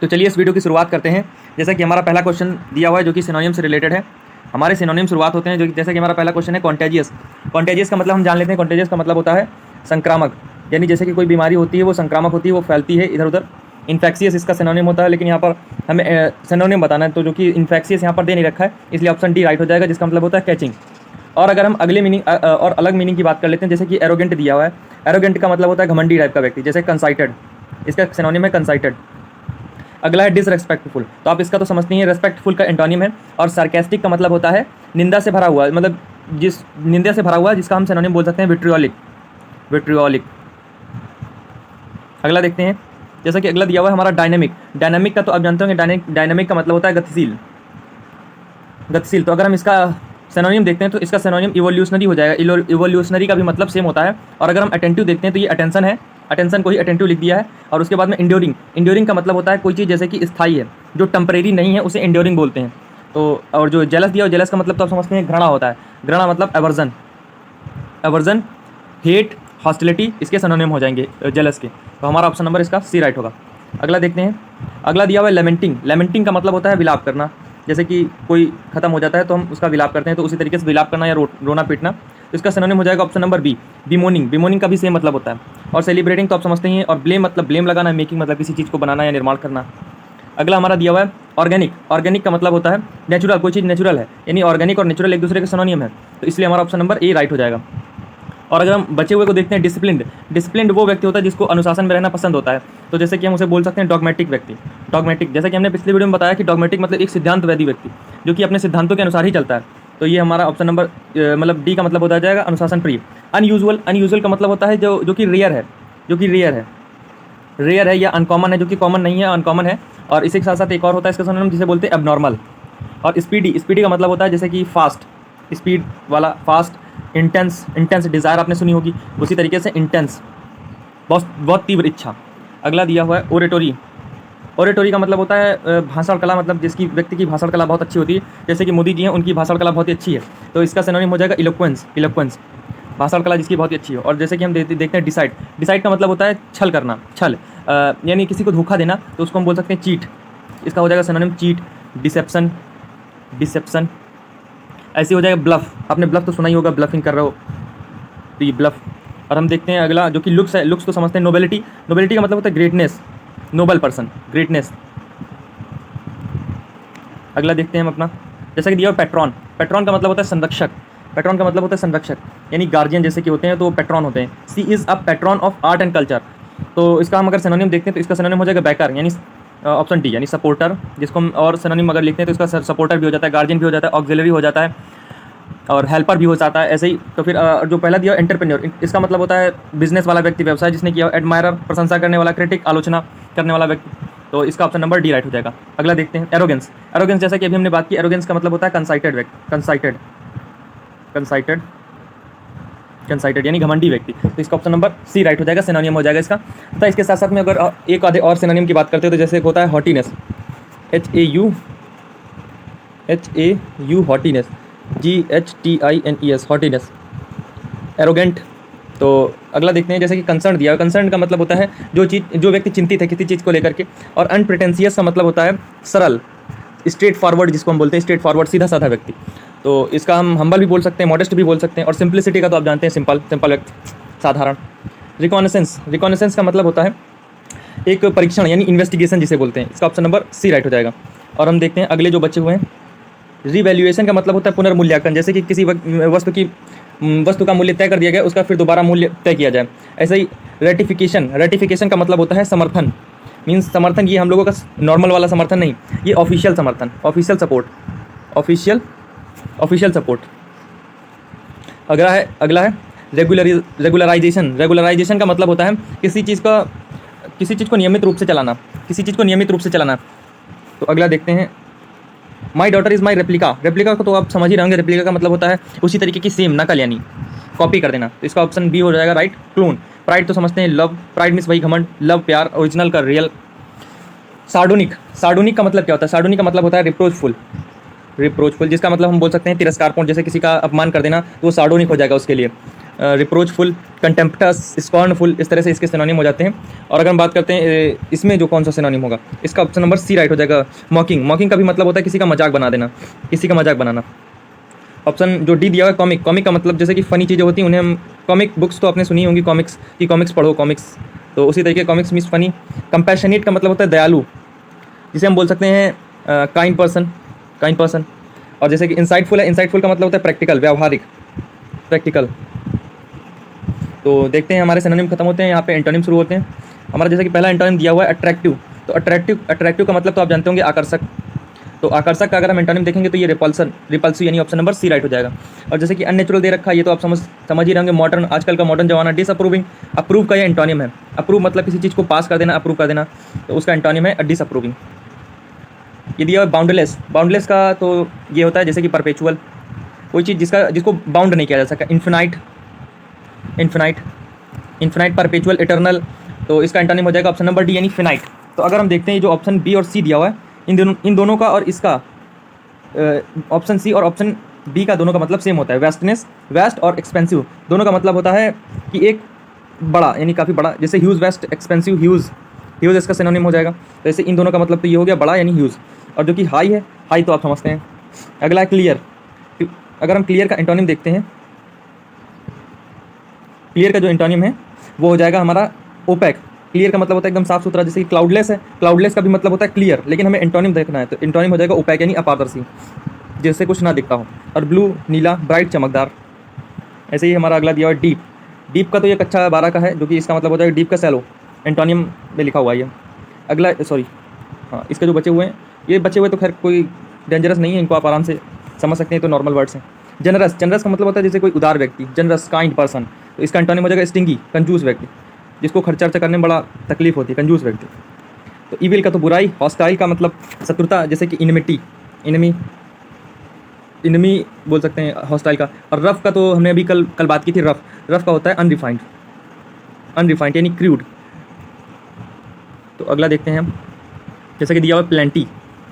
तो चलिए इस वीडियो की शुरुआत करते हैं। जैसा कि हमारा पहला क्वेश्चन दिया हुआ है जो कि सिनोनिम से रिलेटेड है। हमारे सिनोनिम शुरुआत होते हैं जो कि जैसे कि हमारा पहला क्वेश्चन है कॉन्टेजियस। कॉन्टेजियस का मतलब हम जान लेते हैं। कॉन्टेजियस का मतलब होता है संक्रामक, यानी जैसे कि कोई बीमारी होती है वो संक्रामक होती है, वो फैलती है इधर उधर। इन्फेक्शियस इसका सिनोनिम होता है, लेकिन यहाँ पर हमें सिनोनिम बताना है तो जो कि इन्फेक्शियस यहाँ पर दे नहीं रखा है, इसलिए ऑप्शन डी राइट हो जाएगा, जिसका मतलब होता है कैचिंग। और अगर हम अगले मीनिंग और अलग मीनिंग की बात कर लेते हैं, जैसे कि एरोगेंट दिया हुआ है। एरोगेंट का मतलब होता है घमंडी टाइप का व्यक्ति, जैसे कंसाइटेड, इसका सिनोनिम है कंसाइटेड। अगला है डिसरेस्पेक्टफुल, तो आप इसका तो समझते हैं, रेस्पेक्टफुल का एंटोनिम है। और सार्केस्टिक का मतलब होता है निंदा से भरा हुआ, मतलब जिस निंदा से भरा हुआ है, जिसका हम सिनोनिम बोल सकते हैं विट्रियोलिक। विट्रियोलिक। अगला देखते हैं, जैसा कि अगला दिया हुआ है हमारा डायनेमिक। डायनेमिक का तो आप जानते होंगे, डायनेमिक का मतलब होता है गतिशील। गतिशील, तो अगर हम इसका सिनोनिम देखते हैं तो इसका सिनोनिम इवोल्यूशनरी हो जाएगा। इवोल्यूशनरी का भी मतलब सेम होता है। और अगर हम अटेंटिव देखते हैं तो ये अटेंशन है, अटेंशन को ही अटेंटिव लिख दिया है। और उसके बाद में इंड्योरिंग। इंड्योरिंग का मतलब होता है कोई चीज़ जैसे कि स्थायी है, जो टेम्परेरी नहीं है, उसे इंड्योरिंग बोलते हैं। तो और जो जेलस दिया हो, जेलस का मतलब तो आप समझते हैं घृणा होता है। घृणा मतलब एवर्जन, एवर्जन, हेट, हॉस्टिलिटी, इसके सिनोनिम हो जाएंगे जेलस के। तो हमारा ऑप्शन नंबर इसका सी राइट होगा। अगला देखते हैं, अगला दिया हुआ है लेमेंटिंग। लेमेंटिंग का मतलब होता है विलाप करना, जैसे कि कोई खत्म हो जाता है तो हम उसका विलाप करते हैं, तो उसी तरीके से विलाप करना या रोना पीटना। तो इसका सिनोनिम हो जाएगा ऑप्शन नंबर बी, बिमोनिंग। बिमोनिंग का भी सेम मतलब होता है। और सेलिब्रेटिंग तो आप समझते ही हैं। और ब्लेम मतलब ब्लेम लगाना, मेकिंग मतलब किसी चीज़ को बनाना या निर्माण करना। अगला हमारा दिया हुआ है ऑर्गेनिक। ऑर्गेनिक का मतलब होता है नेचुरल, कोई चीज़ नेचुरल है, यानी ऑर्गेनिक और नेचुरल एक दूसरे के सिनोनिम है, तो इसलिए हमारा ऑप्शन नंबर ए राइट हो जाएगा। और अगर हम बचे हुए को देखते हैं, डिसिप्लिन्ड। डिसिप्लिन्ड वो व्यक्ति होता है जिसको अनुशासन में रहना पसंद होता है, तो जैसे कि हम उसे बोल सकते हैं डॉगमेटिक व्यक्ति। डॉगमेटिक, जैसे कि हमने पिछले वीडियो में बताया कि डॉगमेटिक मतलब एक सिद्धांतवादी व्यक्ति जो कि अपने सिद्धांतों के अनुसार ही चलता है। तो ये हमारा ऑप्शन नंबर मतलब डी का मतलब होता जाएगा अनुशासन प्रिय। अनयूजुअल, अनयूजुअल का मतलब होता है जो कि रेयर है, जो कि रेयर है, रेयर है या अनकॉमन है, जो कि कॉमन नहीं है, अनकॉमन है। और इसी के साथ साथ एक और होता है इसका सिनोनिम जिसे बोलते हैं एबनॉर्मल। और स्पीडी, स्पीडी का मतलब होता है जैसे कि फास्ट, स्पीड वाला, फास्ट। इंटेंस, इंटेंस डिज़ायर आपने सुनी होगी, उसी तरीके से इंटेंस, बहुत बहुत तीव्र इच्छा। अगला दिया हुआ है ओरेटोरी। ओरेटोरी का मतलब होता है भाषण कला, मतलब जिसकी व्यक्ति की भाषण कला बहुत अच्छी होती है, जैसे कि मोदी जी हैं, उनकी भाषण कला बहुत ही अच्छी है, तो इसका सिनोनिम हो जाएगा इलोक्वेंस। इलोक्वेंस, भाषण कला जिसकी बहुत ही अच्छी है। और जैसे कि हम देखते हैं डिसाइड। डिसाइड का मतलब होता है छल करना, छल, यानी किसी को धोखा देना, तो उसको हम बोल सकते हैं चीट। इसका हो जाएगा सिनोनिम चीट, डिसेप्शन, डिसेप्शन। ऐसे हो जाएगा ब्लफ। आपने ब्लफ तो सुना ही होगा, ब्लफिंग कर रहे हो, तो ये ब्लफ। और हम देखते हैं अगला जो कि लुक्स है। लुक्स तो समझते हैं नोबेलिटी। नोबेलिटी का मतलब होता है ग्रेटनेस, नोबल पर्सन, ग्रेटनेस। अगला देखते हैं हम अपना, जैसा कि दिया हुआ पेट्रॉन। पेट्रॉन का मतलब होता है संरक्षक। पेट्रॉन का मतलब होता है संरक्षक, यानी गार्जियन जैसे कि होते हैं, तो पेट्रॉन होते हैं। She is a patron of art and culture. तो इसका हम अगर सिनोनिम देखते हैं तो इसका सिनोनिम हो जाएगा बैकर, यानी ऑप्शन डी, यानी सपोर्टर, जिसको हम और सिनोनिम अगर लिखते हैं तो इसका सपोर्टर भी हो जाता है, गार्जियन भी हो जाता है, ऑक्सिलरी हो जाता है, और हेल्पर भी हो जाता है, ऐसे ही। तो फिर जो पहला दिया एंटरप्रेन्योर, इसका मतलब होता है बिजनेस वाला व्यक्ति, व्यवसाय जिसने किया। एडमायरर, प्रशंसा करने वाला, क्रिटिक, आलोचना करने वाला व्यक्ति, तो इसका ऑप्शन नंबर डी राइट हो जाएगा। अगला देखते हैं एरोगेंस। एरोगेंस जैसा कि अभी हमने बात की, एरोगेंस का मतलब होता है कंसाइटेड व्यक्ति, कंसाइटेड, कंसाइटेड, कंसाइटेड यानी घमंडी व्यक्ति, तो इसका ऑप्शन नंबर सी राइट हो जाएगा, सिनोनिम हो जाएगा इसका। तो इसके साथ साथ में अगर एक आधे और सिनोनिम की बात करते हैं तो जैसे होता है हॉटीनेस, HAU हॉटीनेस, GHTINES, हॉटीनेस, एरोगेंट। तो अगला देखते हैं, जैसे कि कंसर्न दिया है। कंसर्न का मतलब होता है जो व्यक्ति चिंतित है किसी चीज़ को लेकर के। और अनप्रिटेंशियस का मतलब होता है सरल, स्ट्रेट फॉरवर्ड, जिसको हम बोलते हैं स्ट्रेट फॉरवर्ड, सीधा साधा व्यक्ति। तो इसका हम हम्बल भी बोल सकते हैं, मॉडेस्ट भी बोल सकते हैं। और सिंप्लिसिटी का तो आप जानते हैं, सिंपल, सिंपल व्यक्ति, साधारण। रिकॉनेसेंस, रिकॉनेसेंस का मतलब होता है एक परीक्षण, यानी इन्वेस्टिगेशन जिसे बोलते हैं। इसका ऑप्शन नंबर सी राइट हो जाएगा। और हम देखते हैं अगले जो बचे हुए हैं, रिवैल्यूएशन का मतलब होता है पुनर्मूल्यांकन, जैसे कि किसी वस्तु का मूल्य तय कर दिया गया, उसका फिर दोबारा मूल्य तय किया जाए। ऐसे ही रेटिफिकेशन, रेटिफिकेशन का मतलब होता है समर्थन, मीन्स समर्थन, ये हम लोगों का नॉर्मल वाला समर्थन नहीं, ये ऑफिशियल समर्थन, ऑफिशियल सपोर्ट, ऑफिशियल सपोर्ट। अगला है रेगुलराइजेशन। रेगुलराइजेशन का मतलब होता है किसी चीज़ को नियमित रूप से चलाना, किसी चीज़ को नियमित रूप से चलाना। तो अगला देखते हैं, my daughter is my replica. Replica को तो आप समझ ही रहेंगे, रेप्लिका का मतलब होता है उसी तरीके की सेम, नकल, यानी कॉपी कर देना। तो इसका ऑप्शन बी हो जाएगा राइट, क्लोन। प्राइड तो समझते हैं लव, प्राइड मीन्स वही घमंड, लव प्यार, ओरिजिनल का रियल। सार्डोनिक, सार्डोनिक का मतलब क्या होता है? सार्डोनिक का मतलब होता है रिप्रोचफुल, रिप्रोचफुल, जिसका मतलब हम बोल सकते हैं तिरस्कारपूर्ण, जैसे किसी का अपमान कर देना तो वो सार्डोनिक हो जाएगा उसके लिए। रिप्रोचफुल, कंटेम्प्टस, स्कॉर्नफुल, इस तरह से इसके सिनोनिम हो जाते हैं। और अगर हम बात करते हैं इसमें जो कौन सा सिनोनिम होगा, इसका ऑप्शन नंबर सी राइट हो जाएगा, मॉकिंग। मॉकिंग का भी मतलब होता है किसी का मजाक बना देना, किसी का मजाक बनाना। ऑप्शन जो डी दिया हुआ है कॉमिक, कॉमिक का मतलब जैसे कि फ़नी चीज़ें होती हैं उन्हें हम कॉमिक बुक्स तो आपने सुनी होंगी, कॉमिक्स की कॉमिक्स पढ़ो कॉमिक्स, तो उसी तरीके कॉमिक्स मीन्स फ़नी। कंपैशनेट का मतलब होता है दयालु, जिसे हम बोल सकते हैं काइंड पर्सन, काइंड पर्सन। और जैसे कि इंसाइटफुल है, इंसाइटफुल का मतलब होता है प्रैक्टिकल, व्यावहारिक, प्रैक्टिकल। तो देखते हैं हमारे सिनोनिम खत्म होते हैं, यहाँ पे एंटोनिम शुरू होते हैं। हमारा जैसे कि पहला एंटोनिम दिया हुआ है अट्रैक्टिव, तो अट्रैक्टिव का मतलब तो आप जानते होंगे आकर्षक। तो आकर्षक का अगर हम एंटोनिम देखेंगे तो ये रिपल्सन, रिपल्सिव, यानी ऑप्शन नंबर सी राइट हो जाएगा। और जैसे कि अननेचुरल दे रखा है, ये तो आप समझ ही रहेंगे, मॉडर्न, आजकल का मॉडर्न जमाना। डिसअप्रूविंग, अप्रूव का ये एंटोनिम है। अप्रूव मतलब किसी चीज़ को पास कर देना, अप्रूव कर देना, तो उसका एंटोनिम है डिसअप्रूविंग। ये दिया हुआ बाउंडलेस, बाउंडलेस का तो ये होता है जैसे कि परपेचुअल, कोई चीज़ जिसको बाउंड नहीं किया जा सका। Infinite, infinite, infinite, perpetual, eternal, तो इसका एंटोनिम हो जाएगा ऑप्शन नंबर डी यानी फिनाइट। तो अगर हम देखते हैं जो ऑप्शन बी और सी दिया हुआ है, इन दोनों का और इसका ऑप्शन सी और ऑप्शन बी का दोनों का मतलब सेम होता है। वेस्टनेस, वेस्ट और एक्सपेंसिव, दोनों का मतलब होता है कि एक बड़ा यानी काफ़ी बड़ा, जैसे huge vast, expensive huge, huge इसका सिनोनिम हो जाएगा। तो ऐसे इन दोनों का मतलब तो ये हो गया बड़ा यानी ह्यूज। और जो कि हाई है, हाई तो आप समझते हैं। अगला है क्लियर। अगर हम क्लियर का एंटोनिम देखते हैं, क्लियर का जो एंटोनिम है वो हो जाएगा हमारा ओपेक। क्लियर का मतलब होता है एकदम साफ सुथरा, जैसे कि क्लाउडलेस है, क्लाउडलेस का भी मतलब होता है क्लियर, लेकिन हमें एंटोनिम देखना है, तो एंटोनिम हो जाएगा ओपेक यानी अपारदर्शी, जिससे कुछ ना दिखता हो। और ब्लू, नीला, ब्राइट, चमकदार। ऐसे ही हमारा अगला दिया हुआ है डीप। डीप का तो ये कक्षा 12 का है, जो कि इसका मतलब हो जाएगा डीप का सैलो, एंटोनिम में लिखा हुआ है ये। अगला सॉरी, हाँ, इसके जो बचे हुए हैं, ये बचे हुए तो खैर कोई डेंजरस नहीं है, इनको आप आराम से समझ सकते हैं, तो नॉर्मल वर्ड्स हैं। जनरस, जनरस का मतलब होता है जैसे कोई उदार व्यक्ति, जनरस, काइंड पर्सन, तो इसका एंटोनिम हो जाएगा स्टिंगी, कंजूस व्यक्ति, जिसको खर्चा करने में बड़ा तकलीफ होती है, कंजूस व्यक्ति। तो ईविल का तो बुराई, हॉस्टाइल का मतलब शत्रुता, जैसे कि इनमिटी, इनमी, इनमी बोल सकते हैं हॉस्टाइल का। और रफ का तो हमने अभी कल बात की थी, रफ, रफ का होता है अनरिफाइंड, अनरिफाइंड यानी क्रूड। तो अगला देखते हैं हम, जैसे कि दिया हुआ प्लेंटी।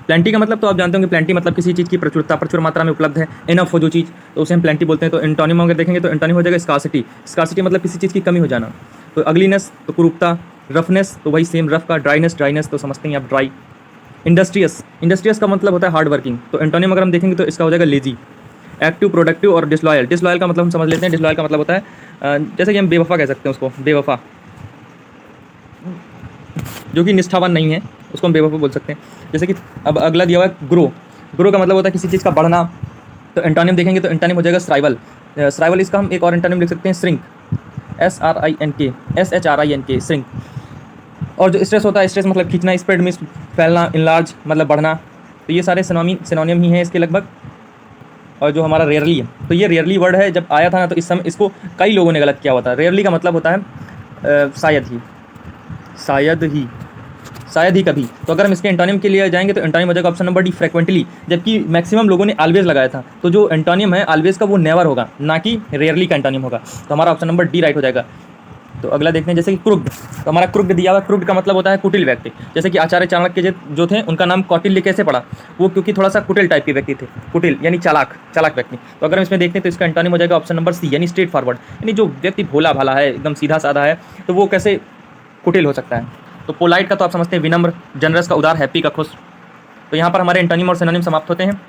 प्लेंटी का मतलब तो आप जानते होंगे, प्लेंटी मतलब किसी चीज़ की प्रचुरता, प्रचुर मात्रा में उपलब्ध है, इनफ हो जो चीज़, तो उसे हम प्लेंटी बोलते हैं। तो एंटोनिम अगर देखेंगे तो एंटोनिम हो जाएगा स्कार्सिटी। स्कार्सिटी मतलब किसी चीज़ की कमी हो जाना। तो अगलीनेस तो कुरूपता, रफनेस तो वही सेम रफ का, ड्राइनेस, ड्राइनेस तो समझते हैं आप ड्राई। इंडस्ट्रियस, इंडस्ट्रियस का मतलब होता है हार्ड वर्किंग, तो एंटोनिम अगर हम देखेंगे तो इसका हो जाएगा लेजी। एक्टिव, प्रोडक्टिव और डिसलॉयल। डिसलॉयल का मतलब हम समझ लेते हैं, डिसलॉयल का मतलब होता है जैसे कि हम बेवफा कह सकते हैं उसको, बेवफा, जो कि निष्ठावान नहीं है, उसको हम बेवफा बोल सकते हैं। जैसे कि अब अगला दिया हुआ है ग्रो। ग्रो का मतलब होता है किसी चीज़ का बढ़ना, तो एंटोनिम देखेंगे तो एंटोनिम हो जाएगा स्ट्राइवल। स्ट्राइवल, इसका हम एक और एंटोनिम लिख सकते हैं श्रिंक, SRINK, SHRINK, श्रिंक। और जो स्ट्रेस होता है, स्ट्रेस मतलब खींचना, स्प्रेड मीन्स फैलना, इनलार्ज मतलब बढ़ना। तो ये सारे सिनोनिम ही हैं इसके लगभग। और जो हमारा रेयरली है, तो ये रेयरली वर्ड है, जब आया था ना तो इस समय इसको कई लोगों ने गलत किया हुआ था। रेयरली का मतलब होता है शायद ही, शायद ही, शायद ही कभी। तो अगर हम इसके एंटोनिम के लिए जाएंगे तो एंटोनिम हो जाएगा ऑप्शन नंबर डी, फ्रिक्वेंटली। जबकि मैक्सिमम लोगों ने ऑलवेज लगाया था, तो जो एंटोनिम है ऑलवेज का वो नेवर होगा, ना कि रेयरली का एंटोनिम होगा। तो हमारा ऑप्शन नंबर डी राइट हो जाएगा। तो अगला देखते हैं, जैसे कि क्रुग्ड। तो हमारा क्रुग्ड दिया हुआ, क्रुग्ड का मतलब होता है कुटिल व्यक्ति। जैसे कि आचार्य चाणक्य जो थे, उनका नाम कौटिल्य कैसे पड़ा, वो क्योंकि थोड़ा सा कुटिल टाइप के व्यक्ति थे, कुटिल यानी चालाक, चालाक व्यक्ति। तो अगर हम इसमें देखते हैं तो इसका एंटोनिम हो जाएगा ऑप्शन नंबर सी यानी स्ट्रेट फॉरवर्ड, यानी जो व्यक्ति भोला भाला है, एकदम सीधा साधा है, तो वो कैसे कुटिल हो सकता है। तो पोलाइट का तो आप समझते हैं विनम्र, जनरस का उदार, हैप्पी का खुश। तो यहाँ पर हमारे एंटोनिम और सिनोनिम समाप्त होते हैं।